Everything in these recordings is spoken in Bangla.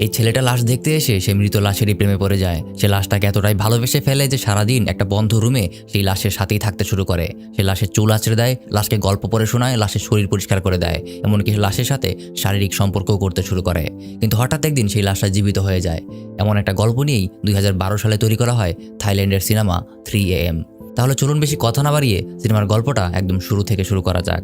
এই ছেলেটা লাশ দেখতে এসে সে মৃত লাশেরই প্রেমে পড়ে যায়। সে লাশটাকে এতটাই ভালোবেসে ফেলে যে সারাদিন একটা বন্ধ রুমে সেই লাশের সাথেই থাকতে শুরু করে। সে লাশের চুল আঁচড়ে দেয়, লাশকে গল্প পড়ে শোনায়, লাশের শরীর পরিষ্কার করে দেয়, এমনকি লাশের সাথে শারীরিক সম্পর্কও করতে শুরু করে। কিন্তু হঠাৎ একদিন সেই লাশটা জীবিত হয়ে যায়। এমন একটা গল্প নিয়েই 2012 সালে তৈরি করা হয় থাইল্যান্ডের সিনেমা 3AM। তাহলে চলুন বেশি কথা না বাড়িয়ে সিনেমার গল্পটা একদম শুরু থেকে শুরু করা যাক।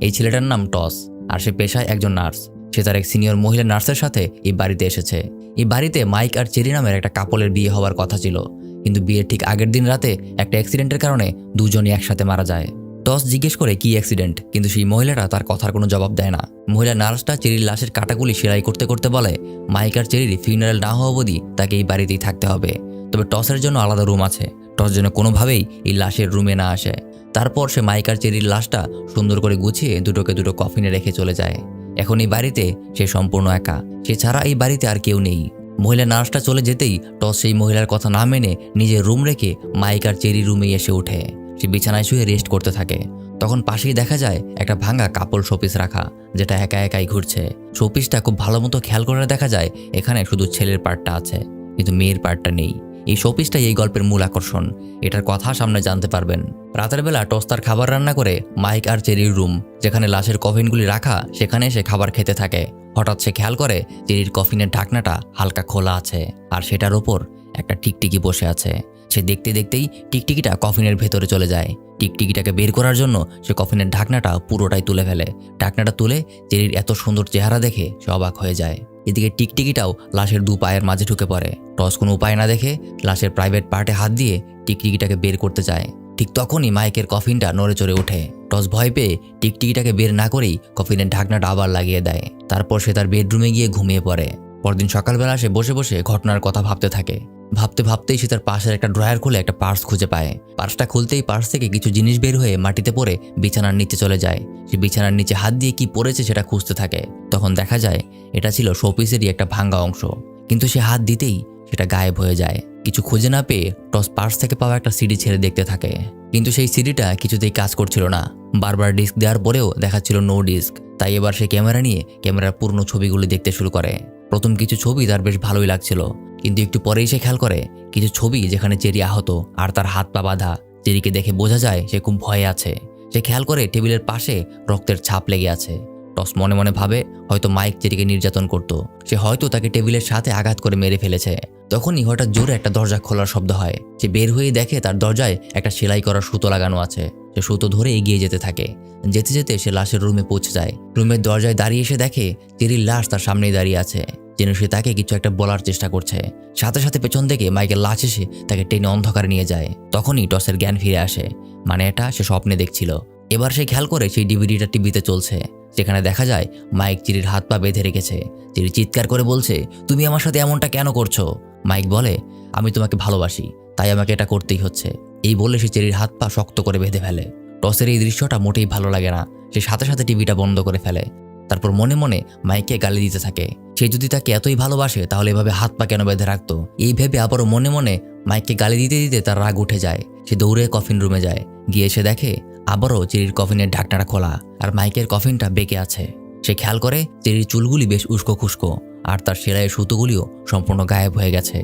এই ছেলেটার নাম টস, আর সে পেশায় একজন নার্স। সে তার এক সিনিয়র মহিলা নার্সের সাথে এই বাড়িতে এসেছে। এই বাড়িতে মাইক আর চেরি নামের একটা কাপলের বিয়ে হওয়ার কথা ছিল, কিন্তু বিয়ের ঠিক আগের দিন রাতে একটা অ্যাক্সিডেন্টের কারণে দুজনই একসাথে মারা যায়। টস জিজ্ঞেস করে কি অ্যাক্সিডেন্ট, কিন্তু সেই মহিলাটা তার কথার কোনো জবাব দেয় না। মহিলা নার্সটা চেরির লাশের কাটাগুলি সেলাই করতে করতে বলে মাইক আর চেরির ফিউনারেল না হওয়া অবধি তাকে এই বাড়িতেই থাকতে হবে, তবে টসের জন্য আলাদা রুম আছে। টস যেন কোনোভাবেই এই লাশের রুমে না আসে। তারপর সে মাইক আর চেরির লাশটা সুন্দর করে গুছিয়ে দুটোকে দুটো কফিনে রেখে চলে যায়। এখন এই বাড়িতে সে সম্পূর্ণ একা, সে ছাড়া এই বাড়িতে আর কেউ নেই। মহিলা নার্সটা চলে যেতেই টস সেই মহিলার কথা না মেনে নিজের রুম রেখে মাইক আর চেরি রুমে এসে ওঠে। সে বিছানায় শুয়ে রেস্ট করতে থাকে। তখন পাশেই দেখা যায় একটা ভাঙা কাপড় শোপিস রাখা, যেটা একা একাই ঘুরছে। শোপিসটা খুব ভালো মতো খেয়াল করে দেখা যায় এখানে শুধু ছেলের পার্টটা আছে, কিন্তু মেয়ের পার্টটা নেই। এই শোপিসটাই এই গল্পের মূল আকর্ষণ, এটার কথা সামনে জানতে পারবেন। রাতের বেলা টস তার খাবার রান্না করে মাইক আর চেরির রুম, যেখানে লাশের কফিনগুলি রাখা, সেখানে সে খাবার খেতে থাকে। হঠাৎ সে খেয়াল করে চেরির কফিনের ঢাকনাটা হালকা খোলা আছে, আর সেটার ওপর একটা টিকটিকি বসে আছে। সে দেখতে দেখতেই টিকটিকিটা কফিনের ভেতরে চলে যায়। টিকটিকিটাকে বের করার জন্য সে কফিনের ঢাকনাটা পুরোটাই তুলে ফেলে। ঢাকনাটা তুলে চেরির এত সুন্দর চেহারা দেখে সে অবাক হয়ে যায়। এদিকে টিকটিকিটাও লাশের দু পায়ের মাঝে ঢুকে পড়ে। টস কোনো উপায় না দেখে লাশের প্রাইভেট পার্টে হাত দিয়ে টিকটিকিটাকে বের করতে চায়। ঠিক তখনই মাইকের কফিনটা নড়ে চড়ে ওঠে। টস ভয় পেয়ে টিকটিকিটাকে বের না করেই কফিনের ঢাকনাটা আবার লাগিয়ে দেয়। তারপর সে তার বেডরুমে গিয়ে ঘুমিয়ে পড়ে। পরদিন সকালবেলা সে বসে বসে ঘটনার কথা ভাবতে থাকে। ভাবতে ভাবতেই সে তার পাশের একটা ড্রয়ার খুলে একটা পার্স খুঁজে পায়। পার্সটা খুলতেই পার্স থেকে কিছু জিনিস বের হয়ে মাটিতে পড়ে বিছানার নিচে চলে যায়। সে বিছানার নিচে হাত দিয়ে কি পড়েছে সেটা খুঁজতে থাকে। তখন দেখা যায় এটা ছিল শোপিসেরই একটা ভাঙা অংশ, কিন্তু সে হাত দিতেই সেটা গায়েব হয়ে যায়। কিছু খুঁজে না পেয়ে টস পার্স থেকে পাওয়া একটা সিডি ছেড়ে দেখতে থাকে, কিন্তু সেই সিডিটা কিছুতেই কাজ করছিল না। বারবার ডিস্ক দেওয়ার পরেও দেখাচ্ছিল নো ডিস্ক। তাই এবার সে ক্যামেরা নিয়ে ক্যামেরার পুরনো ছবিগুলি দেখতে শুরু করে। প্রথম কিছু ছবি তার বেশ ভালোই লাগছিল, কিন্তু একটু পরেই সে খেয়াল করে কিছু ছবি যেখানে চেরি আহত আর তার হাত পা বাঁধা। চেরিকে দেখে বোঝা যায় সে খুব ভয়ে আছে। সে খেয়াল করে টেবিলের পাশে রক্তের ছাপ লেগে আছে। টস মনে মনে ভাবে হয়তো মাইক চেরিকে নির্যাতন করত, সে হয়তো তাকে টেবিলের সাথে আঘাত করে মেরে ফেলেছে। তখনই হঠাৎ জোরে একটা দরজা খোলার শব্দ হয়। সে বের হয়ে দেখে তার দরজায় একটা সেলাই করা সুতো লাগানো আছে। সে সুতো ধরে এগিয়ে যেতে থাকে। যেতে যেতে সে লাশের রুমে পৌঁছে যায়। রুমের দরজায় দাঁড়িয়ে এসে দেখে চেরির লাশ তার সামনেই দাঁড়িয়ে আছে, যেন সে তাকে কিছু একটা বলার চেষ্টা করছে। সাথে সাথে পেছন থেকে মাইকের লাশ এসে তাকে টেনে অন্ধকারে নিয়ে যায়। তখনই টসের জ্ঞান ফিরে আসে, মানে এটা সে স্বপ্নে দেখছিল। এবার সে খেয়াল করে সেই ডিভিডিটা টিভিতে চলছে, যেখানে দেখা যায় মাইক চেরির হাত পা বেঁধে রেখেছে। চেরি চিৎকার করে বলছে, তুমি আমার সাথে এমনটা কেন করছো? মাইক বলে, আমি তোমাকে ভালোবাসি, তাই আমাকে এটা করতেই হচ্ছে। এই বলে সে চেরির হাত পা শক্ত করে বেঁধে ফেলে। টসের এই দৃশ্যটা মোটেই ভালো লাগে না। সে সাথে সাথে টিভিটা বন্ধ করে ফেলে। তারপর মনে মনে মাইককে গালি দিতে থাকে। সে যদি তাকে এতই ভালোবাসে তাহলে এভাবে হাত পা কেন বেঁধে রাখতো? এই ভেবে আবারও মনে মনে মাইককে গালি দিতে দিতে তার রাগ উঠে যায়। সে দৌড়ে কফিন রুমে যায়। গিয়ে সে দেখে আবারও চেরির কফিনের ঢাকনাটা খোলা, আর মাইকের কফিনটা বেঁকে আছে। সে খেয়াল করে চেরির চুলগুলি বেশ উস্কো খুস্কো, আর তার সেলাইয়ের সুতোগুলিও সম্পূর্ণ গায়েব হয়ে গেছে।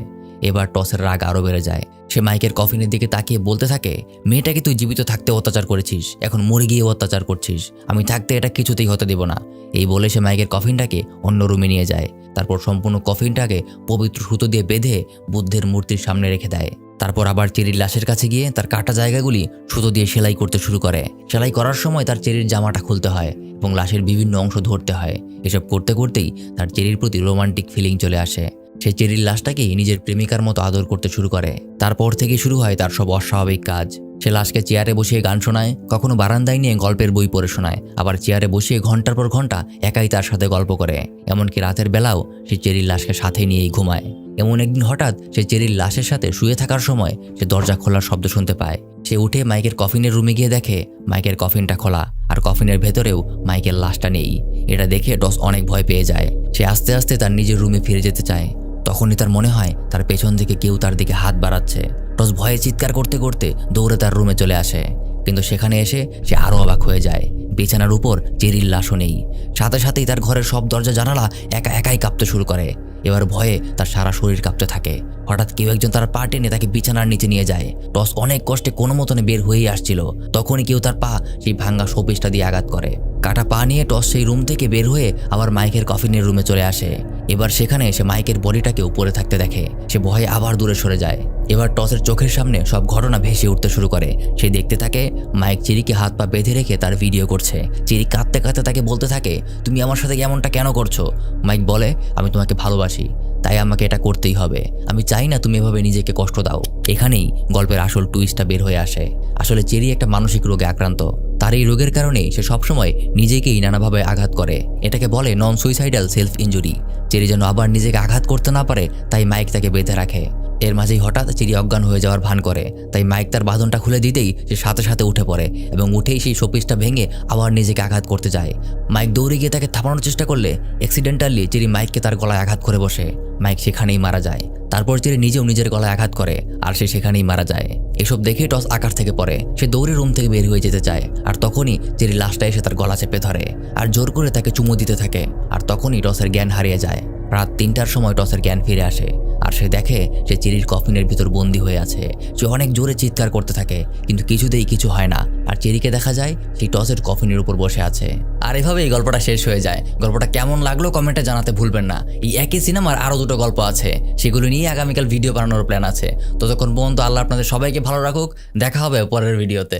এবার টসের রাগ আরও বেড়ে যায়। সে মাইকের কফিনের দিকে তাকিয়ে বলতে থাকে, মেয়েটাকে তুই জীবিত থাকতে অত্যাচার করেছিস, এখন মরে গিয়ে অত্যাচার করছিস। আমি থাকতে এটা কিছুতেই হতে দেব না। এই বলে সে মাইকের কফিনটাকে অন্য রুমে নিয়ে যায়। তারপর সম্পূর্ণ কফিনটাকে পবিত্র সুতো দিয়ে বেঁধে বুদ্ধের মূর্তির সামনে রেখে দেয়। তারপর আবার চেরির লাশের কাছে গিয়ে তার কাটা জায়গাগুলি সুতো দিয়ে সেলাই করতে শুরু করে। সেলাই করার সময় তার চেরির জামাটা খুলতে হয় এবং লাশের বিভিন্ন অংশ ধরতে হয়। এসব করতে করতেই তার চেরির প্রতি রোমান্টিক ফিলিং চলে আসে। সে চেরির লাশটাকেই নিজের প্রেমিকার মতো আদর করতে শুরু করে। তারপর থেকে শুরু হয় তার সব অস্বাভাবিক কাজ। সে লাশকে চেয়ারে বসিয়ে গান শোনায়, কখনো বারান্দায় নিয়ে গল্পের বই পড়ে শোনায়, আবার চেয়ারে বসিয়ে ঘন্টার পর ঘন্টা একাই তার সাথে গল্প করে। এমনকি রাতের বেলাও সে চেরির লাশকে সাথে নিয়েই ঘুমায়। এমন একদিন হঠাৎ সে চেরির লাশের সাথে শুয়ে থাকার সময় সে দরজা খোলার শব্দ শুনতে পায়। সে উঠে মাইকের কফিনের রুমে গিয়ে দেখে মাইকের কফিনটা খোলা, আর কফিনের ভেতরেও মাইকের লাশটা নেই। এটা দেখে টস অনেক ভয় পেয়ে যায়। সে আস্তে আস্তে তার নিজের রুমে ফিরে যেতে চায়। তখনই তার মনে হয় তার পেছন থেকে কেউ তার দিকে হাত বাড়াচ্ছে। টস ভয়ে চিৎকার করতে করতে দৌড়ে তার রুমে চলে আসে, কিন্তু সেখানে এসে সে আরও অবাক হয়ে যায়। বিছানার উপর চেরির লাশও নেই। সাথে সাথেই তার ঘরের সব দরজা জানালা একা একাই কাঁপতে শুরু করে। এবার ভয়ে তার সারা শরীর কাঁপতে থাকে। হঠাৎ কেউ একজন তার পা টেনে তাকে বিছানার নিচে নিয়ে যায়। টস অনেক কষ্টে কোনো মতনে বের হয়েই আসছিল, তখনই কেউ তার পা সেই ভাঙ্গা শোপিসটা দিয়ে আঘাত করে। কাটা পা নিয়ে টস সেই রুম থেকে বের হয়ে আবার মাইকের কফিনের রুমে চলে আসে। এবার সেখানে সে মাইকের বডিটাকে উপরে থাকতে দেখে। সে ভয়ে আবার দূরে সরে যায়। এবার টসের চোখের সামনে সব ঘটনা ভেসে উঠতে শুরু করে। সে দেখতে থাকে মাইক চেরিকে হাত পা বেঁধে রেখে তার ভিডিও করছে। চেরি কাঁদতে কাঁদতে তাকে বলতে থাকে, তুমি আমার সাথে এমনটা কেন করছো? মাইক বলে, আমি তোমাকে ভালোবাসি, তাই আমাকে এটা করতেই হবে। আমি চাই না তুমি এভাবে নিজেকে কষ্ট দাও। এখানেই গল্পের আসল টুইস্টটা বের হয়ে আসে। আসলে চেরি একটা মানসিক রোগে আক্রান্ত। তার এই রোগের কারণে সে সবসময় নিজেকেই নানাভাবে আঘাত করে। এটাকে বলে নন সুইসাইডাল সেলফ ইনজুরি। চেরি যেন আবার নিজেকে আঘাত করতে না পারে, তাই মাইক তাকে বেঁধে রাখে। এর মাঝেই হঠাৎ চেরি অজ্ঞান হয়ে যাওয়ার ভান করে, তাই মাইক তার বাঁধনটা খুলে দিতেই সে সাথে সাথে উঠে পড়ে এবং উঠেই সেই শোপিসটা ভেঙে আবার নিজেকে আঘাত করতে যায়। মাইক দৌড়ে গিয়ে তাকে থামানোর চেষ্টা করলে অ্যাক্সিডেন্টালি চেরি মাইককে তার গলায় আঘাত করে বসে। মাইক সেখানেই মারা যায়। তারপর চেরি নিজেও নিজের গলায় আঘাত করে আর সে সেখানেই মারা যায়। এসব দেখে টস আকাশ থেকে পড়ে। সে দৌড়ে রুম থেকে বের হয়ে যেতে চায়, আর তখনই চেরি লাশটা এসে তার গলা চেপে ধরে আর জোর করে তাকে চুমু দিতে থাকে। আর তখনই টসের জ্ঞান হারিয়ে যায়। রাত ৩টার সময় টসের জ্ঞান ফিরে আসে আর সে দেখে সে চেরির কফিনের ভিতর বন্দী হয়ে আছে। সে অনেক জোরে চিৎকার করতে থাকে, কিন্তু কিছুতেই কিছু হয় না। আর চেরিকে দেখা যায় সেই টসের কফিনের উপর বসে আছে। আর এভাবে এই গল্পটা শেষ হয়ে যায়। গল্পটা কেমন লাগলো কমেন্টে জানাতে ভুলবেন না। এই একই সিনেমার আরও দুটো গল্প আছে, সেগুলো নিয়ে আগামীকাল ভিডিও বানানোর প্ল্যান আছে। ততক্ষণ পর্যন্ত আল্লাহ আপনাদের সবাইকে ভালো রাখুক। দেখা হবে পরের ভিডিওতে।